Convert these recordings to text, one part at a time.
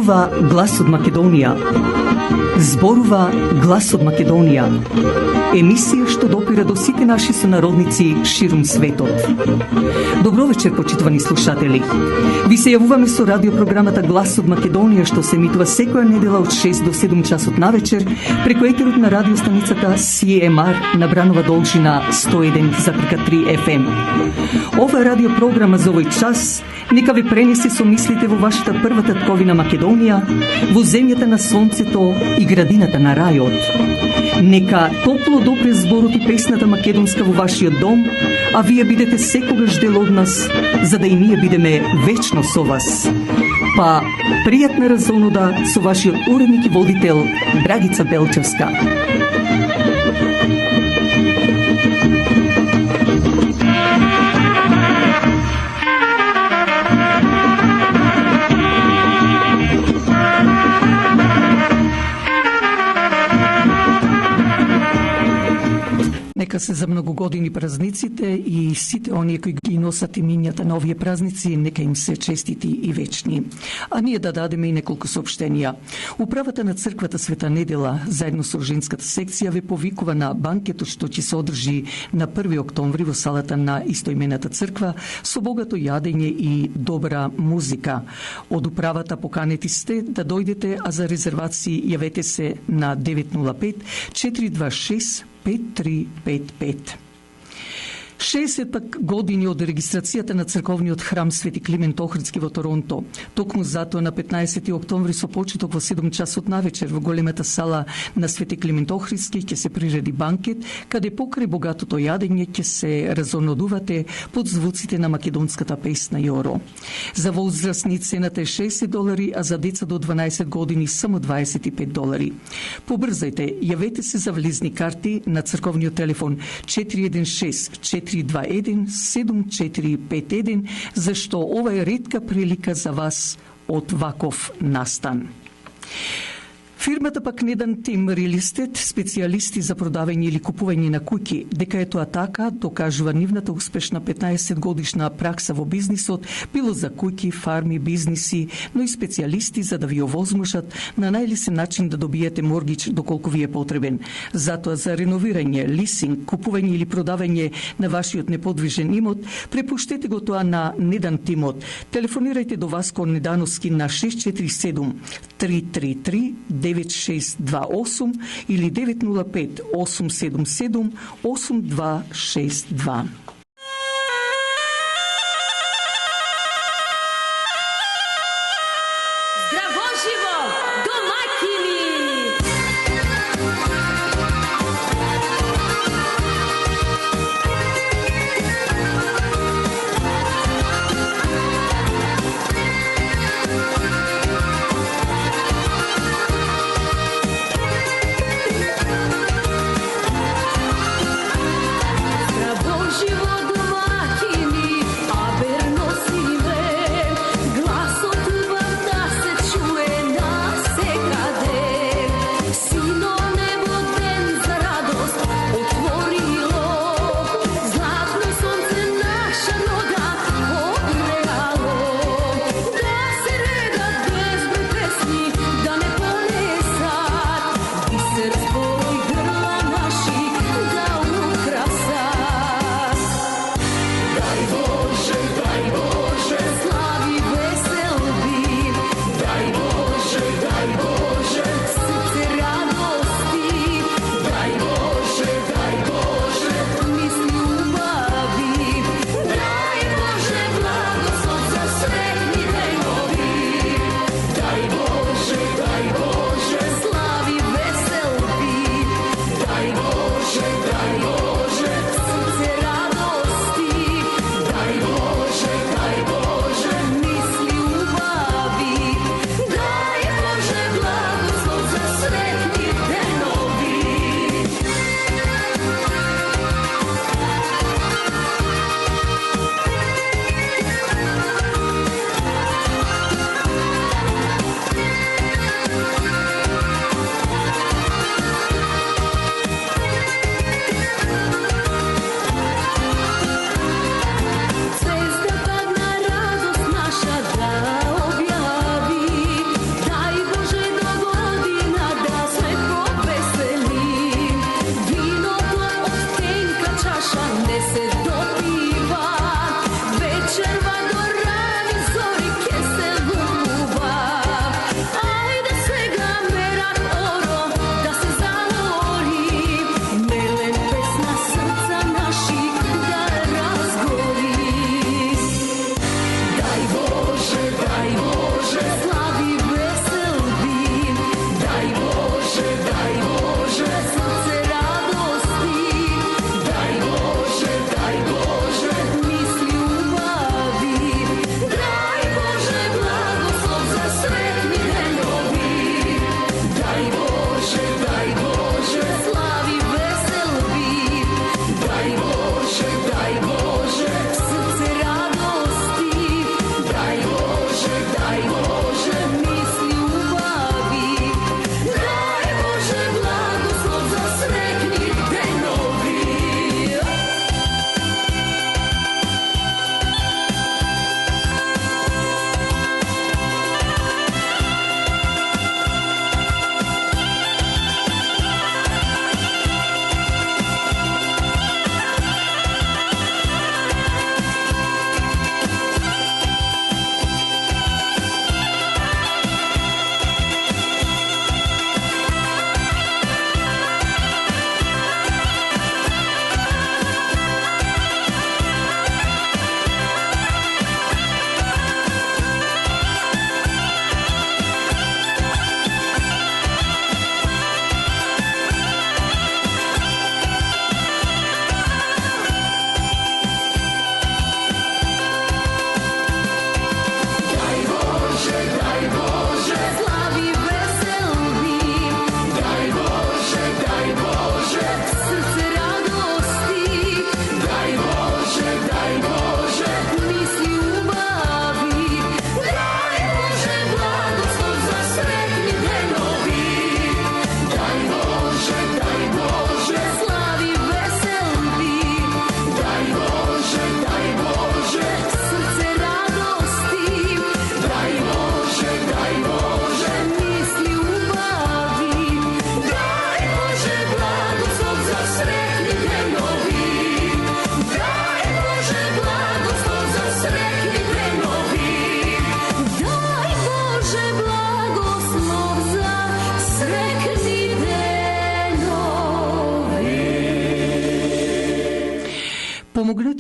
Зборува Глас од Македонија. Зборува Глас од Македонија. Емисија што допира до сите наши сонародници ширум светот. Добро вечер, почитувани слушатели. Ви се јавуваме со радиопрограмата Глас од Македонија, што се емитува секоја недела од 6 до 7 часот навечер преку етерот на радиостаницата CMR на Бранова должина 101,3 FM. Ова радиопрограма за овој час нека ви пренесе со мислите во вашата прва татковина Македонија, во земјата на сонцето и градината на рајот. Нека топло допре зборот и песната македонска во вашиот дом, а вие бидете секогаш дел од нас, за да и ние бидеме вечно со вас. Па, пријатна разонода со вашиот уредник и водител Драгица Белчевска. Нека се за многу години празниците и сите оние кои ги носат имињата на овие празници, нека им се честити и вечни. А ние да дадеме и неколку соопштенија. Управата на црквата Света Недела, заедно со женската секција, ве повикува на банкетот што ќе се одржи на 1 октомври во салата на истоимената црква со богато јадење и добра музика. Од управата поканети сте да дојдете, а за резервации јавете се на 905 426 5355. 60 пак години од регистрацијата на црковниот храм Свети Климент Охридски во Торонто. Токму затоа на 15 октомври со почеток во 7 часот навечер во големата сала на Свети Климент Охридски ќе се приреди банкет, каде покрај богатото јадење ќе се разонодувате под звуците на македонската песна Јоро. За возрастни цената е $60, а за деца до 12 години само $25. Побрзајте, јавете се за влезни карти на црковниот телефон 416 421-7451, зашто ова е ретка прилика за вас од ваков настан. Фирмата пак Недан Тим Real Estate, специјалисти за продавање или купување на куќи, дека е тоа така, докажува нивната успешна 15 годишна пракса во бизнисот, било за куќи, фарми, бизниси, но и специјалисти за да ви овозможат на најлесен начин да добиете моргич доколку ви е потребен. Затоа за реновирање, лисинг, купување или продавање на вашиот неподвижен имот, препуштете го тоа на Недан Тимот. Телефонирајте до Васко Недановски на 647 333 9628 или 905 877 8262. Здраво живо, домакини! Гласот вам да се чуе насекаде.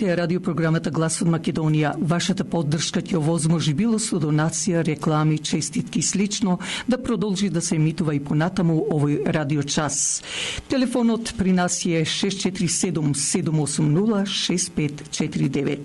Следите радиопрограмата Глас од Македонија. Вашата поддршка ќе овозможи било со донација, реклами, честитки и слично да продолжи да се емитува и понатаму овој радиочас. Телефонот при нас е 647 780 6549.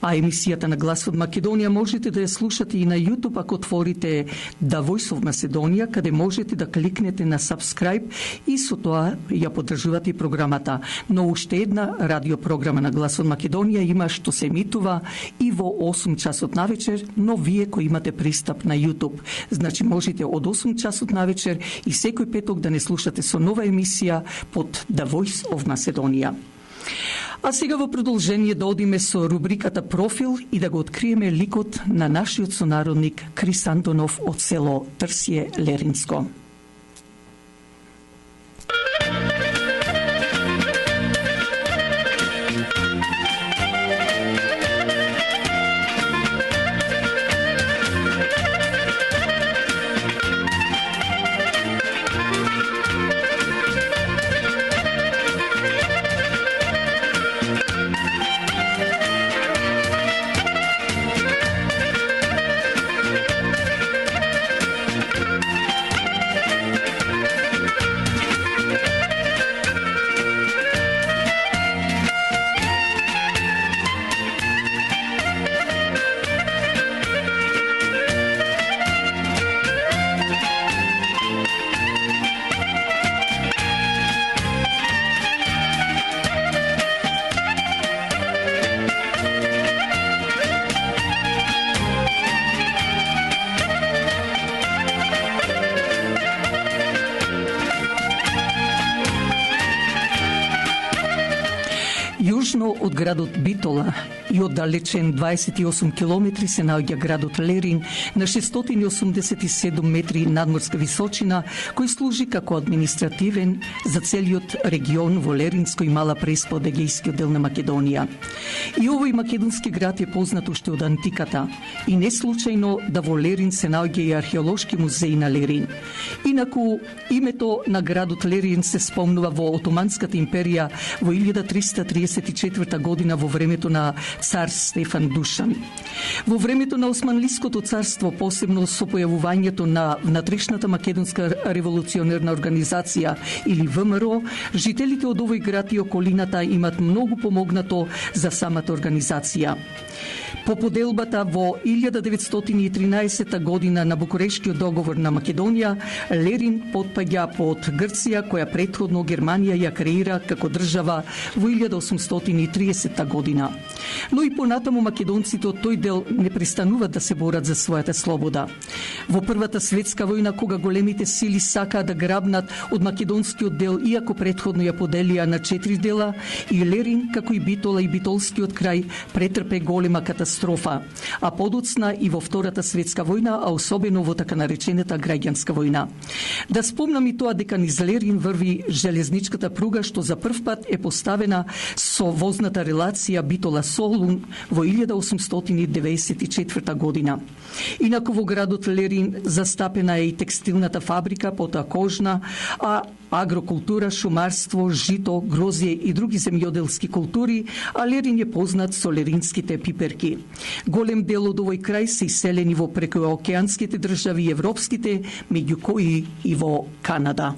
А емисијата на Глас од Македонија можете да ја слушате и на YouTube ако отворите The Voice of Macedonia, каде можете да кликнете на subscribe и со тоа ја поддржувате и програмата. Но уште една радиопрограма на Глас од Македонија има што се емитува и во 8 часот навечер, но вие кои имате пристап на YouTube. Значи можете од 8 часот навечер и секој петок да не слушате со нова емисија под The Voice of Macedonia. А сега во продолжение да одиме со рубриката Профил и да го откриеме ликот на нашиот сонародник Крис Антонов од село Трсје Леринско. Јужно од градот Битола и оддалечен 28 километри се наоѓа градот Лерин на 687 метри надморска височина, кој служи како административен за целиот регион во Леринско и Мала Преспа од егејскиот дел на Македонија. И овој македонски град е познат уште од антиката и не случајно да во Лерин се наоѓа и археолошки музеј на Лерин. Инаку името на градот Лерин се спомнува во Отоманската империја во 1334 година во времето на цар Стефан Душан. Во времето на Османлиското царство, посебно со појавувањето на внатрешната македонска револуционерна организација или ВМРО, жителите од овој град и околината имат многу помогнато за самата организација. По поделбата во 1913 година на Букурешкиот договор на Македонија, Лерин потпаѓа под Грција, која претходно Германија ја креира како држава во 1830 година. Но и понатаму македонците од тој дел не престануваат да се борат за својата слобода. Во Првата светска војна, кога големите сили сакаа да грабнат од македонскиот дел, иако претходно ја поделија на 4 дела, и Лерин, како и Битола и Битолскиот крај, претрпе голема катастрофа, а подоцна и во Втората светска војна, а особено во така наречената граѓанска војна. Да спомнам и тоа дека низ Лерин врви железничката пруга, што за прв пат е поставена со возната релација Битола-Солун во 1894 година. Инаку во градот Лерин застапена е и текстилната фабрика, потоа кожна, а агрокултура, шумарство, жито, грозје и други земјоделски култури, а Лерин е познат со леринските пиперки. Голем дел од овој крај се иселени во прекоокеанските држави и европските, меѓу кои и во Канада.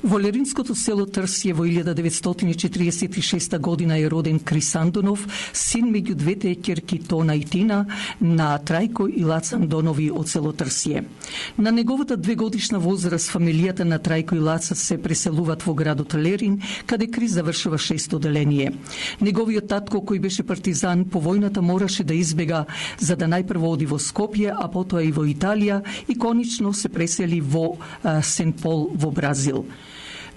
Во Леринското село Трсје во 1946 година е роден Крис Андонов, син меѓу двете ќерки Тона и Тина на Трајко и Лаца Андонови од село Трсје. На неговата 2-годишна возраст фамилијата на Трајко и Лаца се преселуваат во градот Лерин, каде Крис завршува 6 оделение. Неговиот татко, кој беше партизан, по војната мораше да избега за да најпрво оди во Скопје, а потоа и во Италија и конечно се пресели во Сен-Пол во Бразил.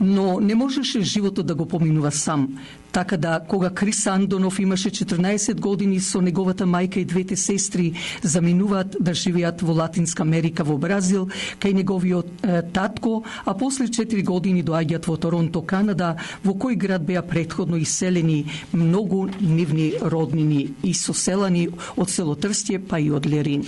Но не можеше животот да го поминува сам. Така да, кога Крис Андонов имаше 14 години, со неговата мајка и двете сестри заминуваат да живеат во Латинска Америка, во Бразил, кај неговиот татко, а после 4 години доаѓаат во Торонто, Канада, во кој град беа претходно иселени многу нивни роднини и соселани од село Трсје, па и од Лерин.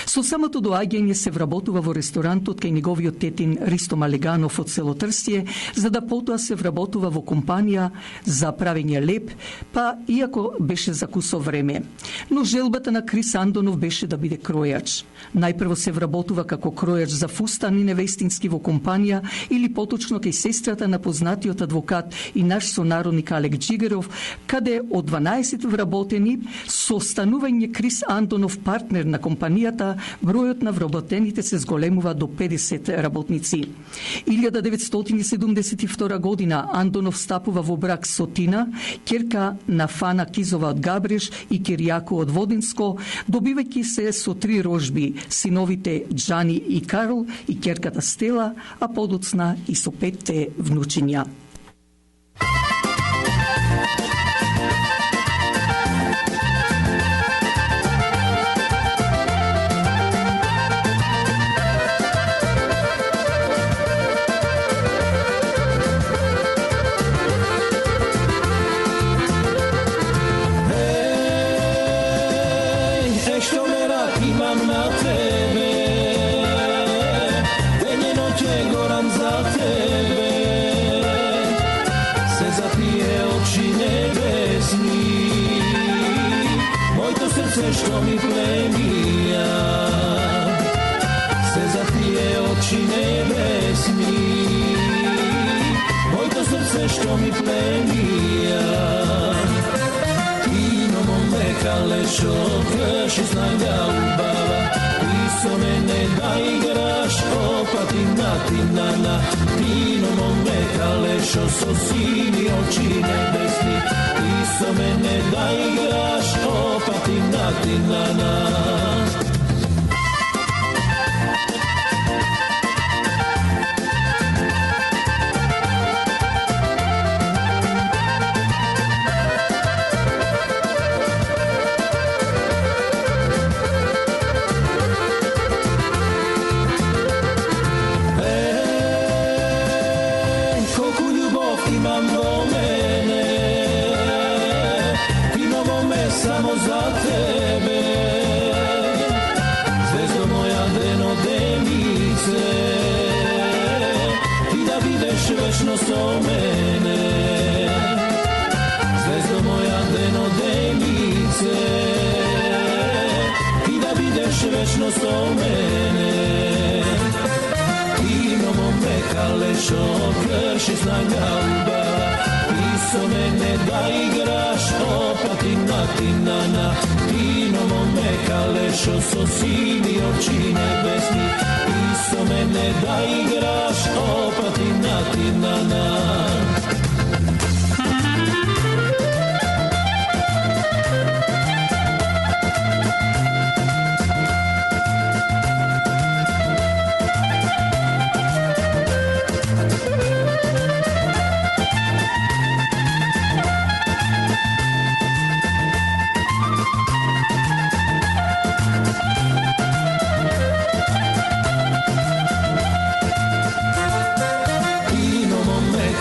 Со самото доаѓање се вработува во ресторантот кај неговиот тетин Ристо Малеганов од село Трсје, за да потоа се вработува во компанија за правење леп, па иако беше за кусо време. Но желбата на Крис Андонов беше да биде кројач. Најпрво се вработува како кројач за фустани невестински во компанија или поточно кај сестрата на познатиот адвокат и наш сонародник Алек Джигеров, каде од 12 вработени со станување Крис Андонов партнер на компанија, бројот на вработените се зголемува до 50 работници. 1972 година Андонов стапува во брак со Тина, ќерка на Фана Кизова од Габреш и Киријако од Водинско, добивајќи се со 3 рожби, синовите Джани и Карл и ќерката Стела, а подоцна и со 5 внучиња. Što mi plemija, se za tije oči nebesni, moj to srce što mi plemija, Tino mome kalešo, krši snajda ubava, ti so mene da igraš, opatina tinana, Tino mome kalešo, so sini oči nebesni, ti so mene da igraš, opatina tinana. Колку љубов имам до мене, samo za tebe, zvezdo moja denodenice, ti da bideš večno so mene, zvezdo moja denodenice, ti da bideš večno so mene, Tino mome kalešo, krši snaga ubava, ti so mene da igraš, opatina tinana, Tino mome kalešo, so sini oči nebesni, ti so mene da igraš, opatina tinana.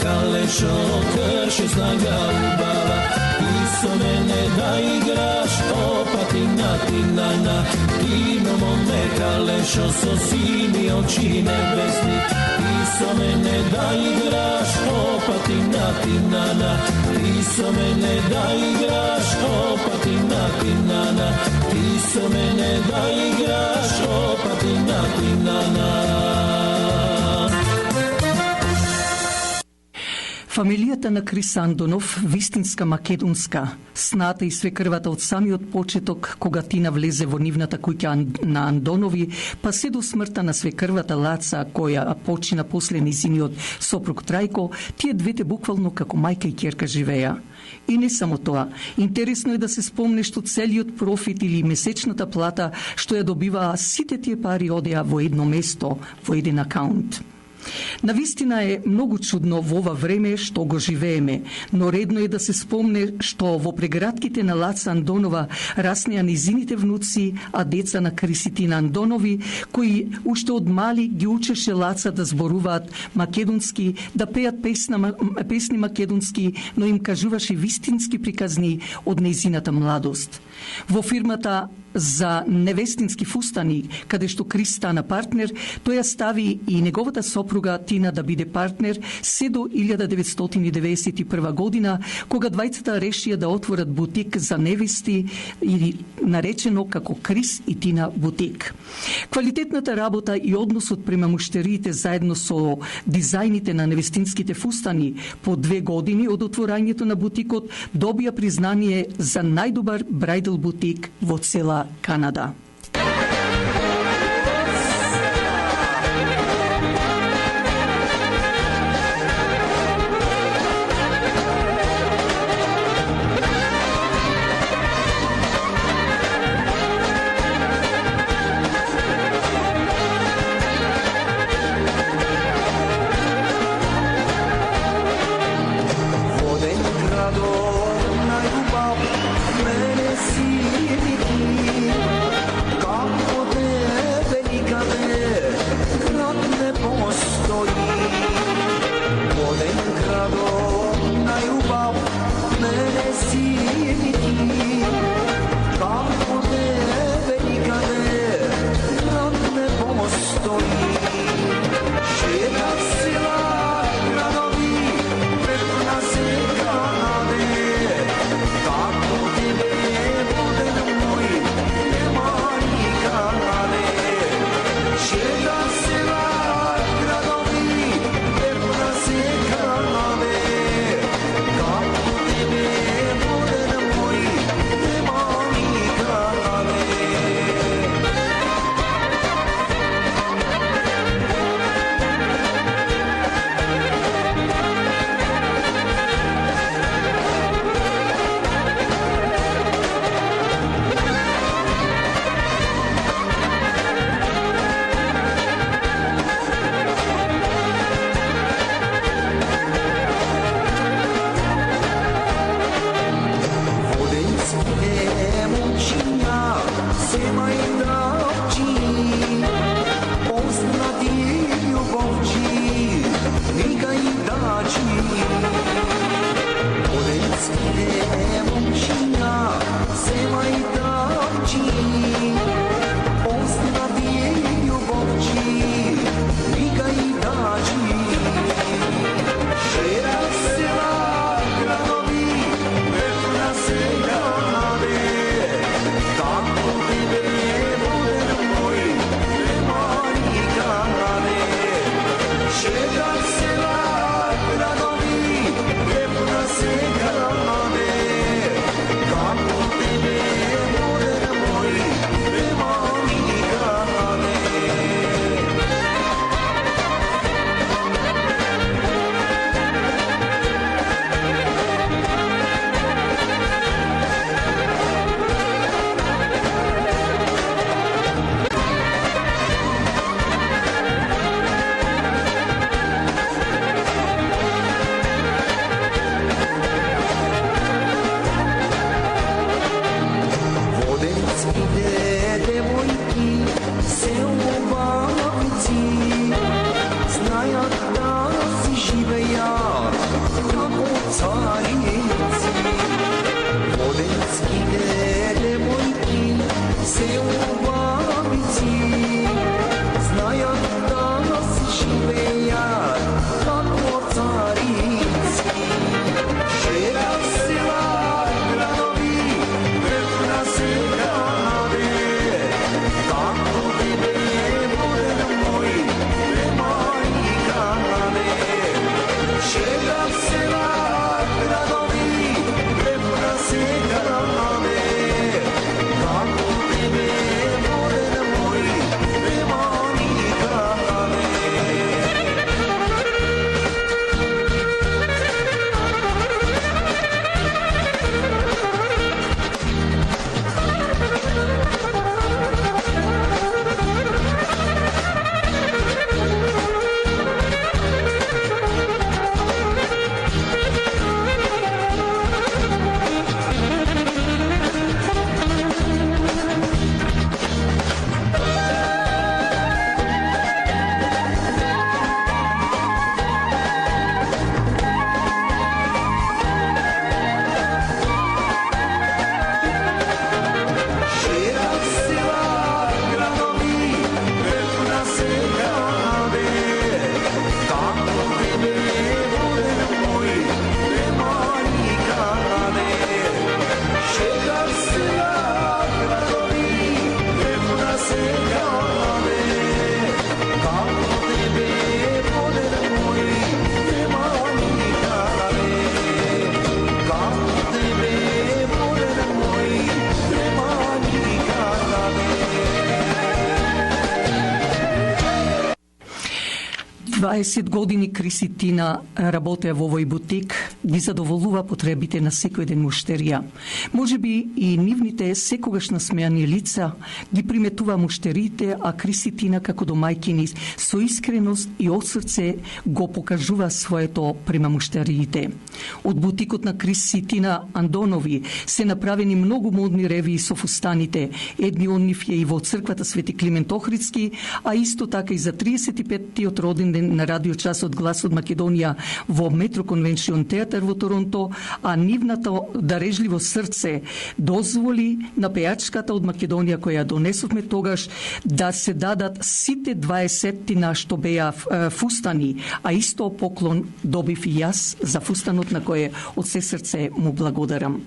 Kalešo, krši snaga ubava, ti so mene da igraš, opatina tinana, Tino mome kalešo, so sini oči nebesni, ti so mene da igraš, opatina tinana, ti so mene da igraš, opatina tinana, ti so mene da igraš, opatina tinana. Фамилијата на Крис Андонов, вистинска македонска, сната и свекрвата од самиот почеток, кога Тина влезе во нивната куќа на Андонови, па се до смртта на свекрвата Лаца, која почина после низиниот сопруг Трајко, тие двете буквално како мајка и ќерка живеа. И не само тоа, интересно е да се спомне што целиот профит или месечната плата што ја добиваа, сите тие пари одеа во едно место, во еден акаунт. Навистина е многу чудно во ова време што го живееме, но редно е да се спомне што во прегратките на Лаца Андонова раснеа низините внуци, а деца на Криситина Андонови, кои уште од мали ги учеше Лаца да зборуваат македонски, да пеат песни македонски, но им кажуваше вистински приказни од нејзината младост. Во фирмата за невестински фустани, каде што Крис стана партнер, тој ја стави и неговата сопруга Тина да биде партнер се до 1991 година, кога двајцата решија да отворат бутик за невести, или наречено како Крис и Тина бутик. Квалитетната работа и односот према муштериите заедно со дизајните на невестинските фустани по 2 години од отворањето на бутикот добија признание за најдобар брајдл бутик во цела Канада. 20 години Криситина работеа во овој бутик, ги задоволува потребите на секој ден муштерија. Може би и нивните секогаш насмеани лица ги приметува муштерите, а Криситина како домајкини со искреност и од срце го покажува своето према муштериите. Од бутикот на Криситина Андонови се направени многу модни ревии со фустаните. Едни од нив е и во црквата Свети Климент Охридски, а исто така и за 35-тиот роден ден на радиочасот Глас од Македонија во Метро Конвенцион театар во Торонто, а нивната дарежливо срце дозволи на пејачката од Македонија која донесовме тогаш да се дадат сите 20-тина што беа фустани, а исто поклон добив и јас за фустанот на кој од се срце му благодарам.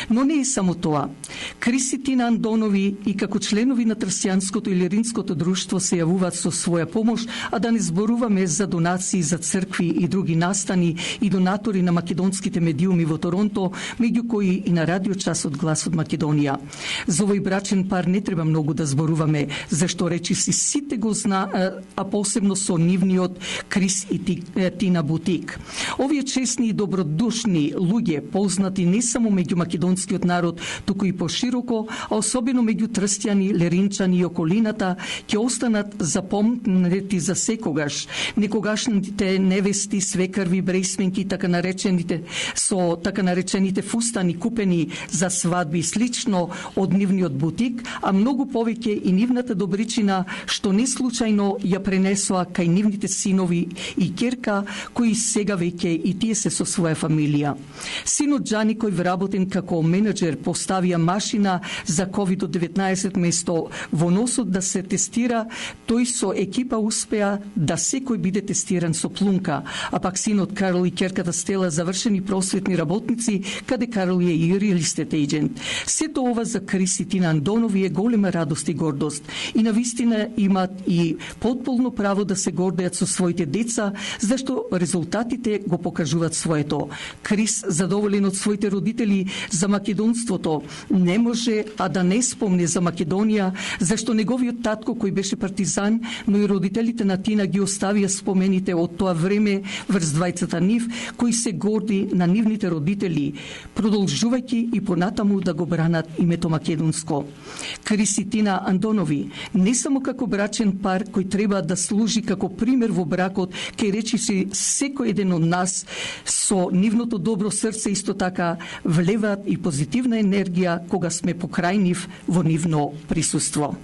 Но не е само тоа. Криситина Андонови и како членови на Трстјанското и Леринското друштво се јавуваат со своја помош, а да не зборуваме за донации за цркви и други настани и донатори на македонските медиуми во Торонто, меѓу кои и на радиочасот Глас од Македонија. За овој брачен пар не треба многу да зборуваме, зашто речиси сите го а посебно со нивниот Крис и Тина бутик. Овие честни и добродушни луѓе, познати не само меѓу македонскиот народ, туку и пошироко, а особено меѓу трстјани, леринчани и околината, ќе останат запомнети за секогаш. Некогашните невести, свекарви, бресменки, така наречените фустани купени за свадби и слично од нивниот бутик, а многу повеќе и нивната добричина, што не случајно ја пренесоа кај нивните синови и ќерка, кои сега веќе и тие се со своја фамилија. Синот Џани, кој вработен како менеджер, поставија машина за COVID-19 место во носот да се тестира, тој со екипа успеа да секој биде тестиран со плунка, а пак синот Карл и ќерката Стела завршени просветни работници, каде Карл е и real estate agent. Сето ова за Криситина Андонови е голема радост и гордост. И навистина имат и потполно право да се гордеат со своите деца, зашто резултатите го покажуваат своето. Крис, задоволен од своите родители за македонството, не може а да не спомне за Македонија, зашто неговиот татко кој беше партизан, но и родителите на Тина ги оставија спомените од тоа време врз двајцата нив, кои се горди на нивните родители, продолжувајќи и понатаму да го бранат името македонско. Криситина Андонови, не само како брачен пар кој треба да служи како пример во бракот, кај речиси секој еден од нас со нивното добро срце исто така влеваат и позитивна енергија кога сме покрај нив во нивно присуство.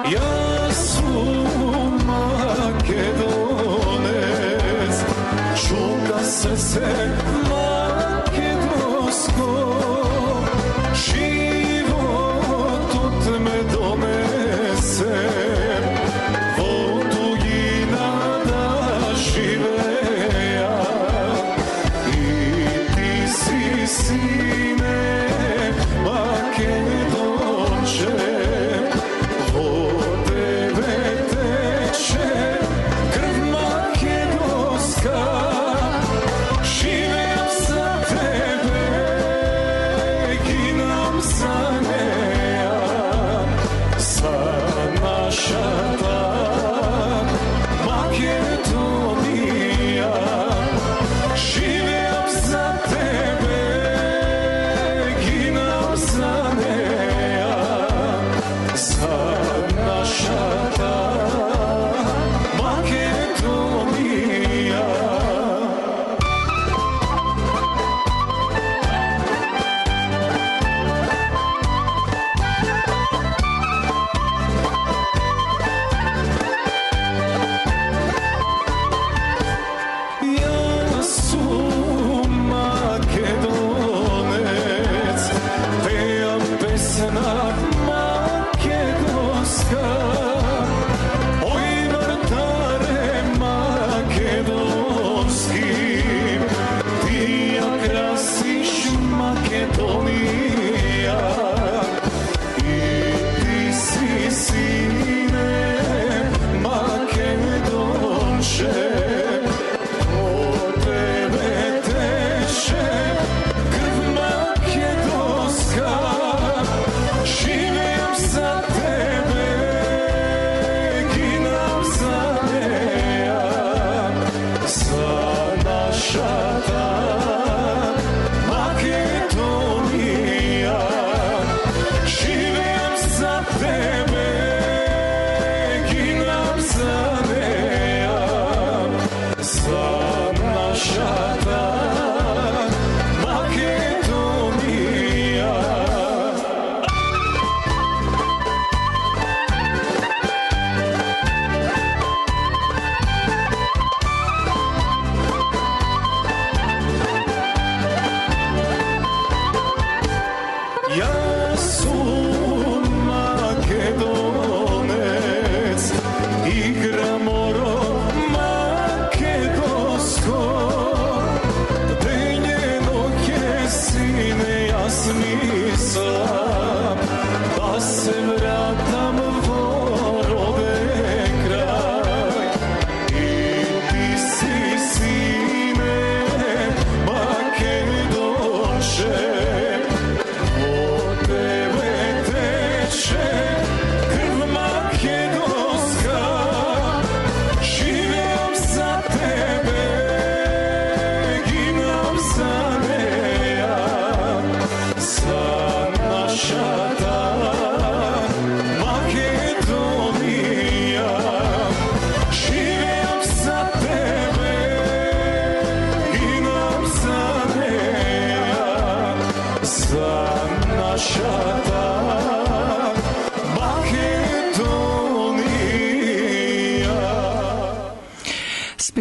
Јас сум македонец, чука срце македонско, животот ме донесе, во туѓина да живеја, и ти си сине македонче. Живеам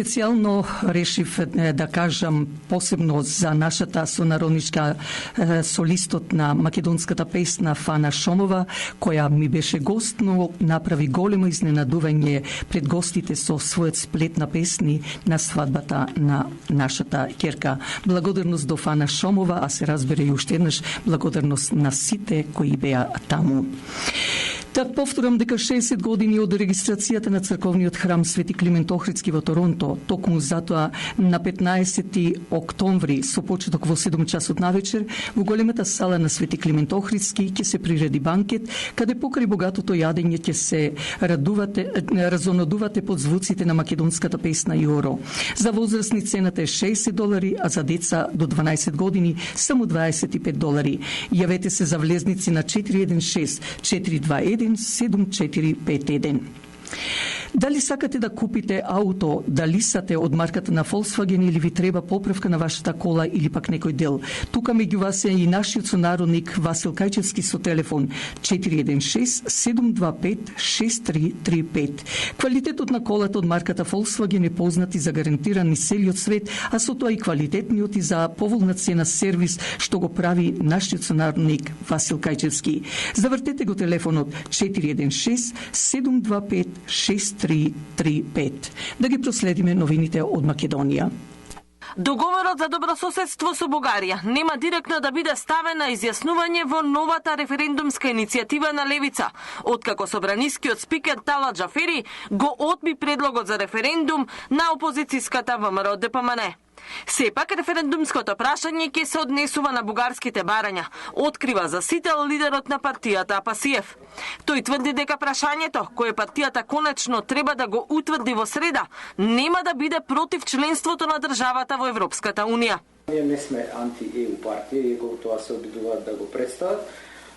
специјално решив да кажам посебно за нашата сонародничка солистот на македонската песна Фана Шомова, која ми беше гост, но направи големо изненадување пред гостите со својот сплет на песни на свадбата на нашата ќерка. Благодарност до Фана Шомова, а се разбере и уште еднаш благодарност на сите кои беа таму. Да повторам дека 60 години од регистрацијата на црковниот храм Свети Климент Охридски во Торонто, токму затоа на 15 октомври со почеток во 7 часот навечер во големата сала на Свети Климент Охридски ќе се приреди банкет, каде покрај богатото јадење ќе се разонодувате под звуците на македонската песна Јоро. За возрастни цената е $60, а за деца до 12 години само $25. Јавете се за влезници на 416-421-7451. Дали сакате да купите ауто, дали сате од марката на Volkswagen или ви треба поправка на вашата кола или пак некој дел? Тука меѓу вас е и нашиот сонародник Васил Кајчевски со телефон 416-725-6335. Квалитетот на колата од марката Volkswagen е познат и за гарантиран из целиот свет, а со тоа и квалитетниот и за поволна цена сервис што го прави нашиот сонародник Васил Кајчевски. Завртете го телефонот 416-725-6335. Да ги проследиме новините од Македонија. Договорот за добрососедство со Бугарија нема директно да биде ставен на изјаснување во новата референдумска иницијатива на Левица, откако собранискиот спикер Талат Џафери го одби предлогот за референдум на опозицијската ВМРО ДПМН. Сепак референдумското прашање ќе се однесува на бугарските барања, открива за сител лидерот на партијата Апасиев. Тој тврди дека прашањето, кое партијата конечно треба да го утврди во среда, нема да биде против членството на државата во Европската Унија. Ние не сме анти-ЕУ партија, иако тоа се обидуваат да го представат,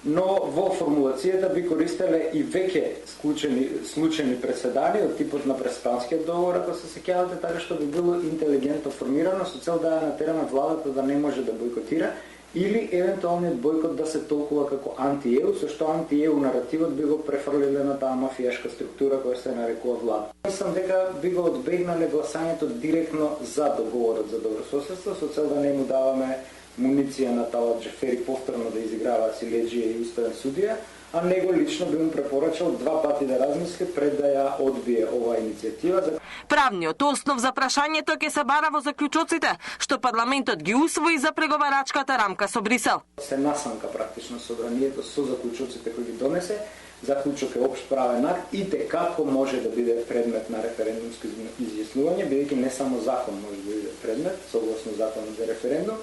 но во формулацијата би користеле и веќе случајни преседани од типот на Преспанскиот договор, ако се сеќавате, така што би било интелигентно формирано со цел да ја натераме владата да не може да бойкотира или евентуалниот бойкот да се толкува како анти-ЕУ, со што анти-ЕУ наративот би го префрлиле на таа мафијашка структура која се нарекува влада. Мислам дека би го одбегнале гласањето директно за договорот за добрососедство, со цел да не му даваме муниција на Талат Џафери повторно да изиграва силеџија и уставен судија, а него лично би му препорачал 2 пати да размисли пред да ја одбие оваа иницијатива. Правниот основ за прашањето ќе се бара во заклучоците, што парламентот ги усвои за преговарачката рамка со Брисел. Се насамка практично собранието со заклучоците кои ги донесе. Заклучок е општ правен акт и како може да биде предмет на референдумско изјаснување, бидејќи не само закон може да биде предмет, согласно законот за референдум.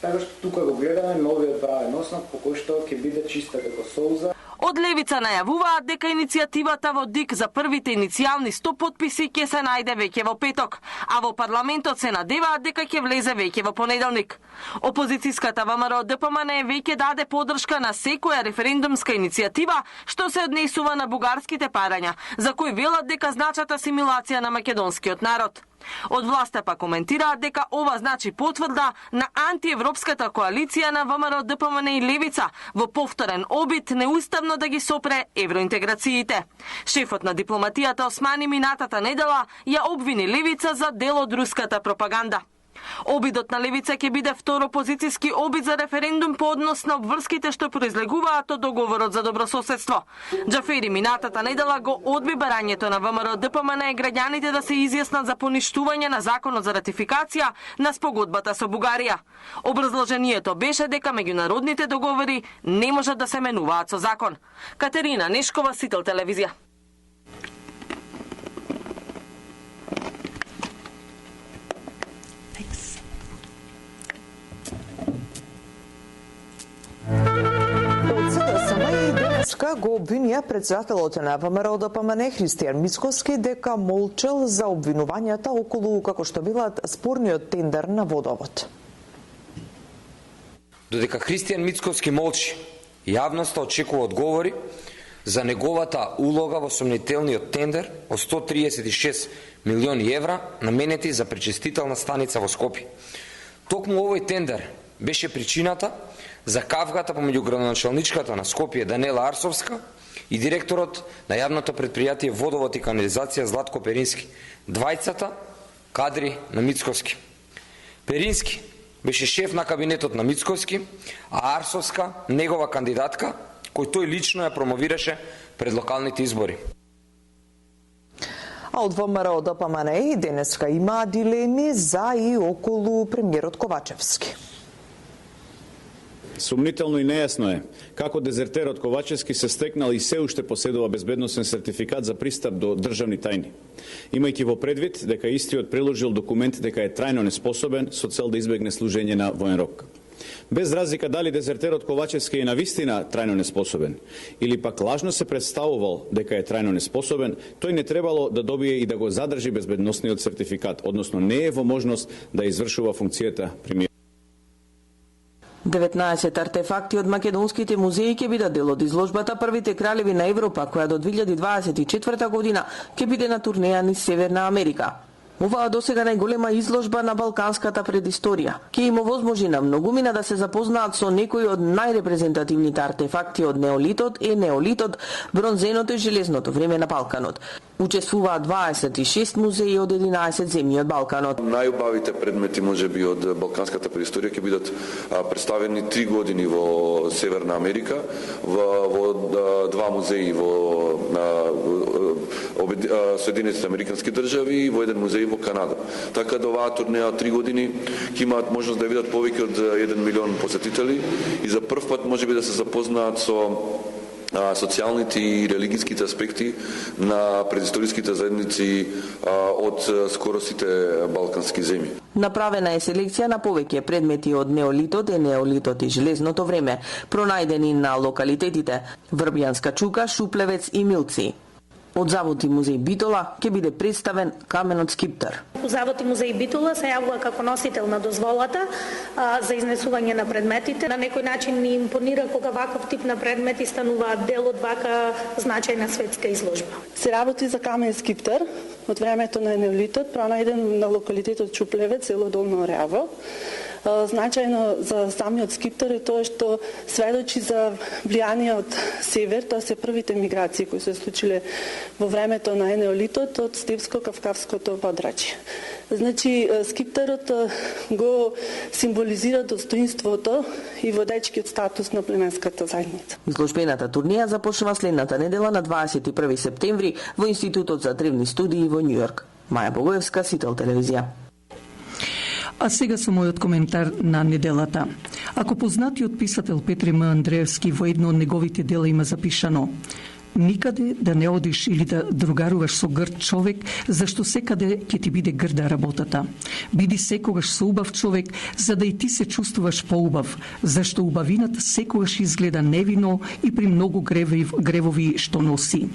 Така што тука го гледаме новиот правен основ по кој што ќе биде чиста како солза. Од Левица најавуваат дека иницијативата во ДИК за првите иницијални 100 потписи ќе се најде веќе во петок, а во парламентот се надеваат дека ќе влезе веќе во понеделник. Опозицијската ВМРО ДПМН веќе даде поддршка на секоја референдумска иницијатива што се однесува на бугарските парања, за кои велат дека значат асимилација на македонскиот народ. Од власта па коментираат дека ова значи потврда на антиевропската коалиција на ВМРО ДПМН и Левица во повторен обид неуставно да ги сопре евроинтеграциите. Шефот на дипломатијата Османи минатата недела ја обвини Левица за дел од руската пропаганда. Обидот на Левица ќе биде втор опозицијски обид за референдум по однос на обврските што произлегуваат од договорот за добрососедство. Џафери минатата недела го одби барањето на ВМРО ДПМН и граѓаните да се изјаснат за поништување на законот за ратификација на спогодбата со Бугарија. Образложението беше дека меѓународните договори не можат да се менуваат со закон. Катерина Нешкова, Сител телевизија. Денеска го обвинија председателот на ВМРО ДПМН Христијан Мицкоски дека молчел за обвинувањата околу како што билат спорниот тендер на водовод. Додека Христијан Мицкоски молчи, јавноста очекува одговори за неговата улога во сомнителниот тендер од 136 милиони евра наменети за пречистителна станица во Скопје. Токму овој тендер беше причината за кавгата помеѓу градоначалничката на Скопје Данела Арсовска и директорот на јавното претпријатие Водовод и канализација Златко Перински. Двајцата кадри на Мицкоски. Перински беше шеф на кабинетот на Мицкоски, а Арсовска негова кандидатка, кој тој лично ја промовираше пред локалните избори. А од ВМРО ДПМНЕ денеска има дилеми за и околу премиерот Ковачевски. Сумнително и нејасно е како дезертерот Ковачевски се стекнал и се уште поседува безбедносен сертификат за пристап до државни тајни, имајќи во предвид дека истиот приложил документ дека е трајно неспособен со цел да избегне служење на воен рок. Без разлика дали дезертерот Ковачевски е навистина трајно неспособен или пак лажно се представувал дека е трајно неспособен, тој не требало да добие и да го задржи безбедносниот сертификат, односно не е во можност да извршува функцијата премиер. 19 артефакти од македонските музеи ќе бидат дел од изложбата Првите кралеви на Европа, која до 2024 година ќе биде на турнеја низ Северна Америка. Оваа досега најголема изложба на балканската предисторија ќе им овозможи на многумина да се запознаат со некои од најрепрезентативните артефакти од неолитот, неолитот, бронзеното и железното време на Балканот. Учествуваат 26 музеи од 11 земји од Балканот. Најубавите предмети можеби од балканската предисторија ќе бидат представени 3 години во Северна Америка, во два музеи во Соединетите американски држави и во еден музеј во Канада. Така да оваа турнеја од 3 години ќе имаат можност да видат повеќе од 1 милион посетители и за прв пат можеби да се запознаат со социјалните и религиските аспекти на предисториските заедници од скоро сите балкански земји. Направена е селекција на повеќе предмети од неолитот, неолитот и железното време, пронајдени на локалитетите Врбјанска чука, Шуплевец и Милци. Од Завод и музеј Битола ќе биде представен каменот скиптар. Завод и музеј Битола се јавува како носител на дозволата за изнесување на предметите. На некој начин ни импонира кога ваков тип на предмети стануваат дел од вака значајна светска изложба. Се работи за камен скиптар од времето на неолитот, пронајден на локалитетот Чуплевец, село Долно Орјаво. Значајно за самиот скиптар е тоа што сведочи за влијание од север, тоа се првите миграции кои се случиле во времето на неолитот од Степско-Кавказското подрачје. Значи, скиптарот го символизира достоинството и водечкиот статус на племенската заедница. Изложбената турнеја започнува следната недела на 21 септември во Институтот за древни студии во Њујорк. Маја Богоевска, Сител телевизија. А сега со мојот коментар на неделата. Ако познатиот писател Петре М. Андреевски во едно од неговите дела има запишано: никаде да не одиш или да другаруваш со грд човек, зашто секаде ќе ти биде грда работата. Биди секогаш со убав човек, за да и ти се чувствуваш поубав, зашто убавината секогаш изгледа невино и при многу гревови што носи.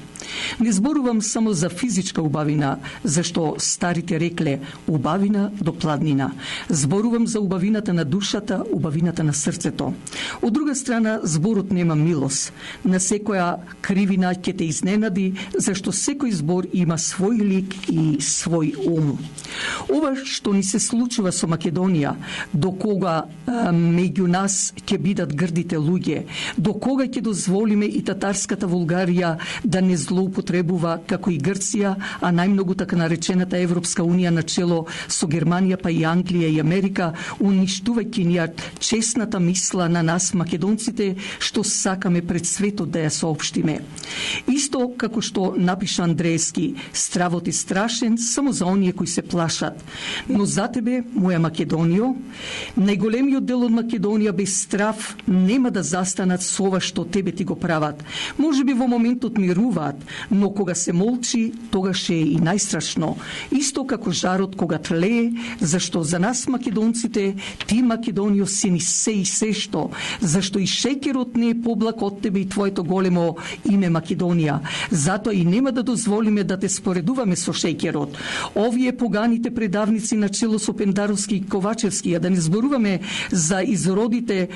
Не зборувам само за физичка убавина, зашто старите рекле убавина до пладнина. Зборувам за убавината на душата, убавината на срцето. Од друга страна, зборот нема милост. На секоја кривина ќе те изненади, зашто секој збор има свој лик и свој ум. Ова што ни се случува со Македонија, до кога меѓу нас ќе бидат грдите луѓе, до кога ќе дозволиме и татарската Вулгарија да не злоупотребува како и Грција, а најмногу така наречената Европска унија начело со Германија па и Англија и Америка, уништувајќи ни честната мисла на нас македонците, што сакаме пред светот да ја соопштиме. Исто како што напиша Андреевски, стравот е страшен само за оние кои се плашат. Но за тебе, моја Македонијо, најголемиот дел од Македонија без страв нема да застанат со ова што тебе ти го прават. Може би во моментот мируваат, но кога се молчи, тогаш е и најстрашно. Исто како жарот кога тлее, зашто за нас македонците, ти Македонијо си ни се и се што, зашто и шеќерот не е поблак од тебе и твоето големо име Македонија. Затоа и нема да дозволиме да те споредуваме со шеќерот. Овие поганите предавници на чело со Пендаровски и Ковачевски, а да не зборуваме за изродите,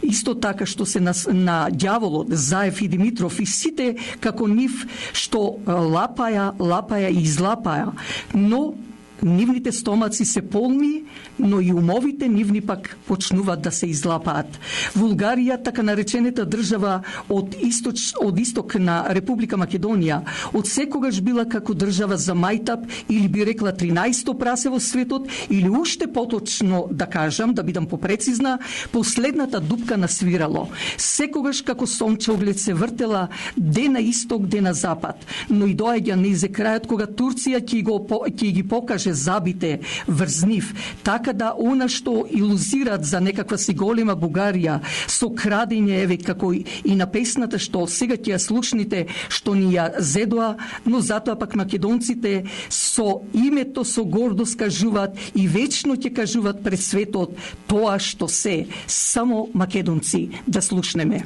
исто така што се на ѓаволот, Заев и Димитров и сите како нив што лапаја и излапаја. Но нивните стомаци се полни, но и умовите нивни пак почнуваат да се излапаат. Вулгарија, така наречената држава од исток на Република Македонија, од секогаш била како држава за мајтап, или би рекла 13-то прасе во светот, или уште поточно да кажам, да бидам попрецизна, последната дупка на свирало. Секогаш како сончеоглед се вртела де на исток, де на запад, но и доаѓа низе крајот кога Турција ќе ги покаже забите врз нив, така да она што илузираат за некаква си голема Бугарија со крадење, еве како и на песната што сега ќе ја слушните, што ни ја зедоа, но затоа пак македонците со името, со гордост кажуваат и вечно ќе кажуваат пред светот тоа што се, само македонци. Да слушнеме.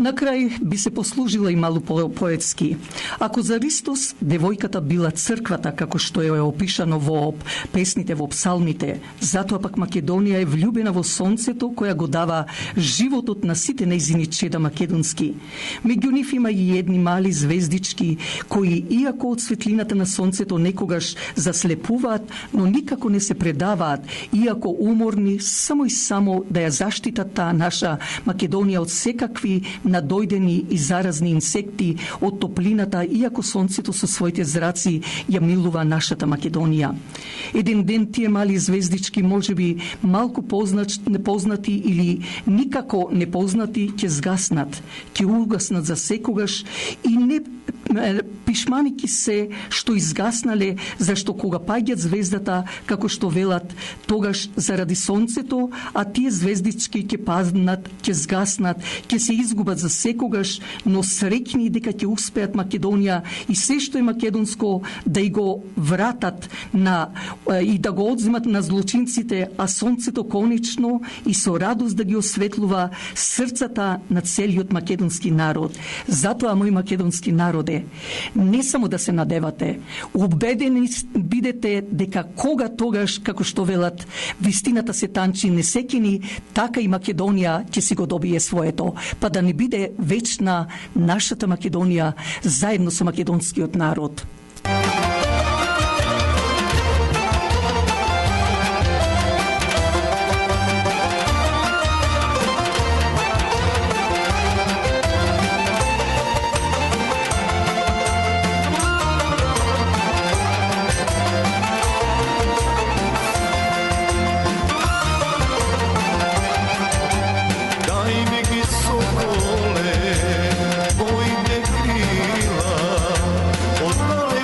На крај би се послужила и малу поетски. Ако за Ристос девојката била црквата, како што е опишано во песните, во псалмите, затоа пак Македонија е влюбена во сонцето, која го дава животот на сите нејзини чеда македонски. Меѓу нив има и едни мали звездички, кои, иако од светлината на сонцето некогаш заслепуваат, но никако не се предаваат, иако уморни, само и само да ја заштитат таа наша Македонија од секакви надојдени и заразни инсекти, од топлината, иако сонцето со своите зраци ја милува нашата Македонија. Еден ден тие мали звездички, можеби малку непознати или никако непознати, ќе згаснат, ќе угаснат за секогаш и не пишманики се што изгаснале, зашто кога паѓат звездата, како што велат, тогаш заради сонцето, а тие звездички ќе паднат, ќе згаснат, ќе се изгубат за секогаш, но среќни дека ќе успеат Македонија и се што е македонско да и го вратат и да го одземат на злочинците, а сонцето конечно и со радост да ги осветлува срцата на целиот македонски народ. Затоа, мој македонски народе, не само да се надевате, убедени бидете дека кога тогаш, како што велат, вистината се танчи несекини, така и Македонија ќе си го добие своето, па да не биде вечна нашата Македонија заедно со македонскиот народ. Sokole, bojne krila, odmale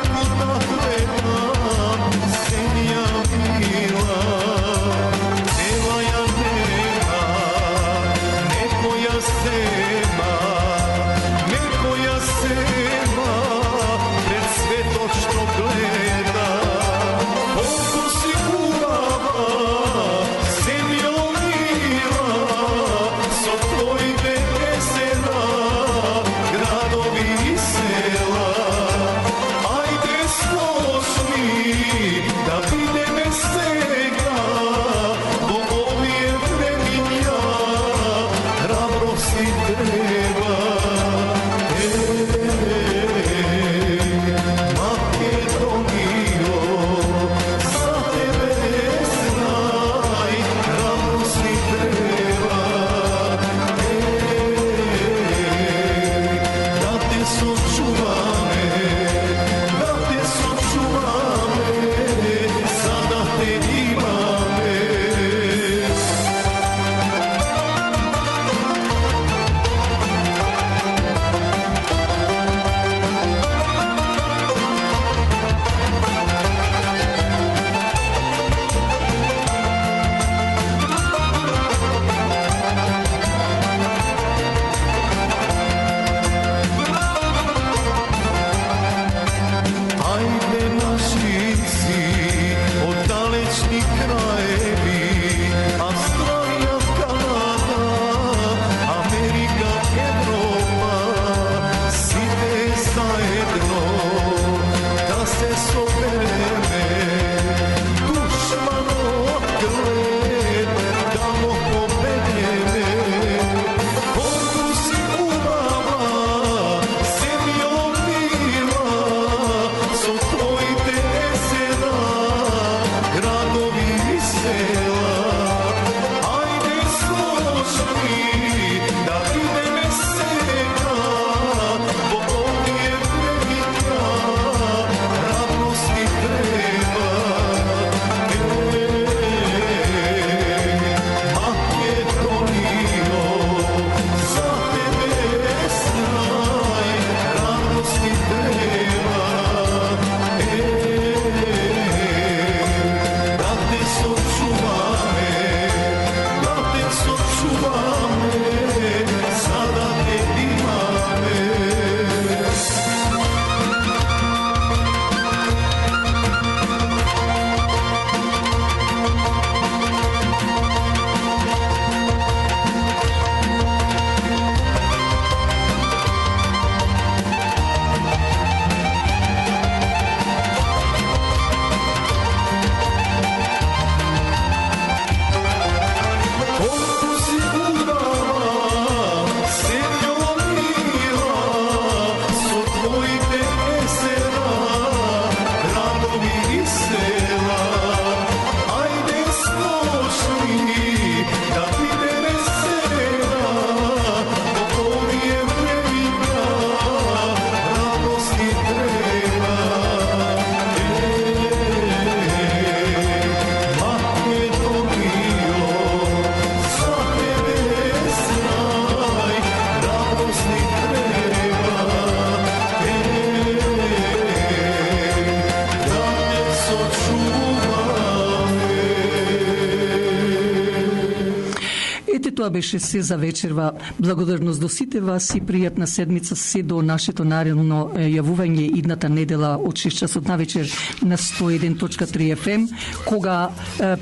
Тоа беше се за вечерва. Благодарност до сите вас и пријатна седмица се до нашето наредно јавување идната недела од 6 часот на вечер на 101.3 FM, кога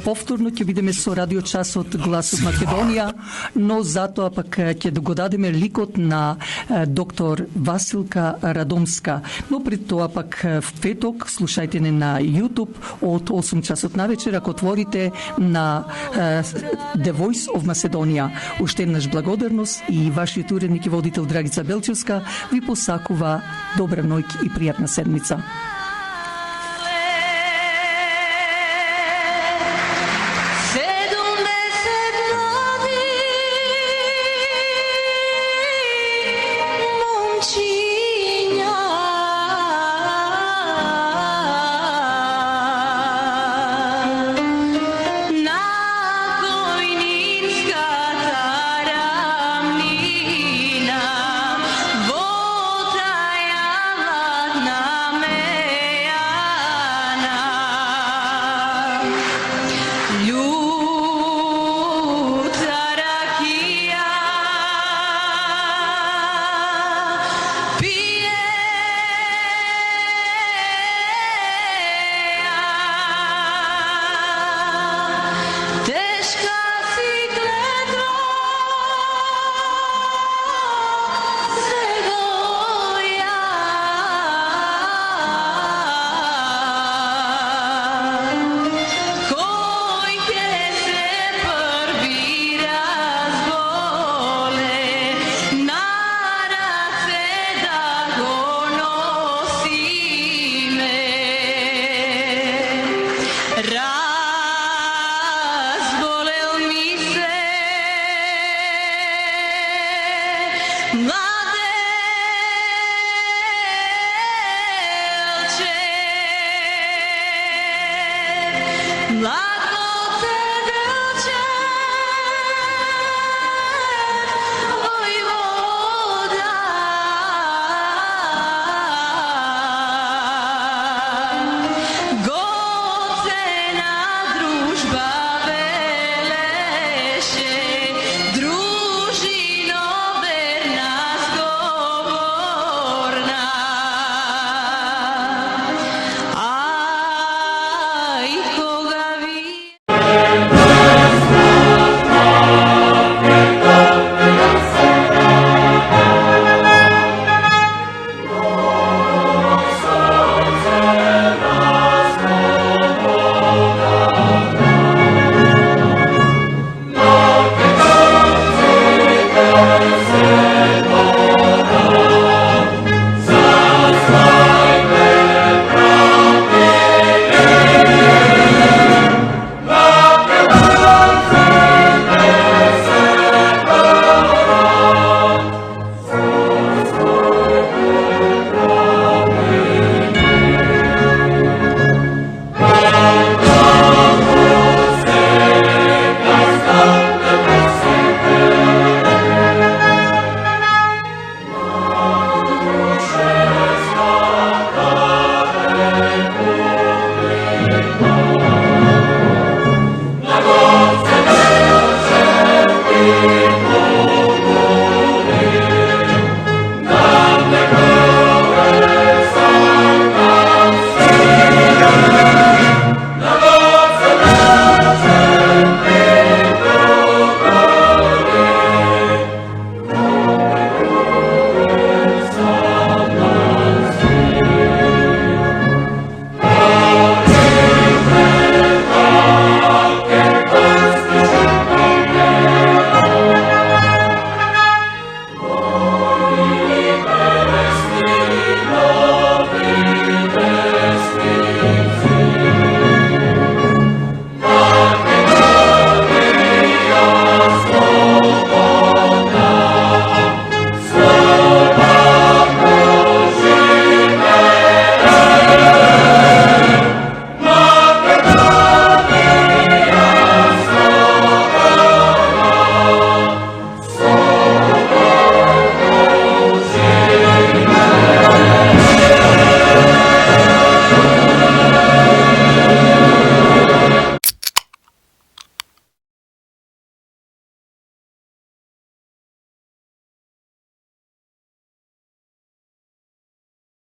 повторно ќе бидеме со радиочасот Глас од Македонија, но затоа пак ќе го дадеме ликот на доктор Василка Радомска. Но пред тоа пак петок слушајте не на YouTube од 8 часот на вечер, ако отворите на The Voice of Macedonia. Уште еднаш благодарност и вашиот уредник и водител Драгица Белчевска ви посакува добра ноќ и пријатна седмица. Amen. My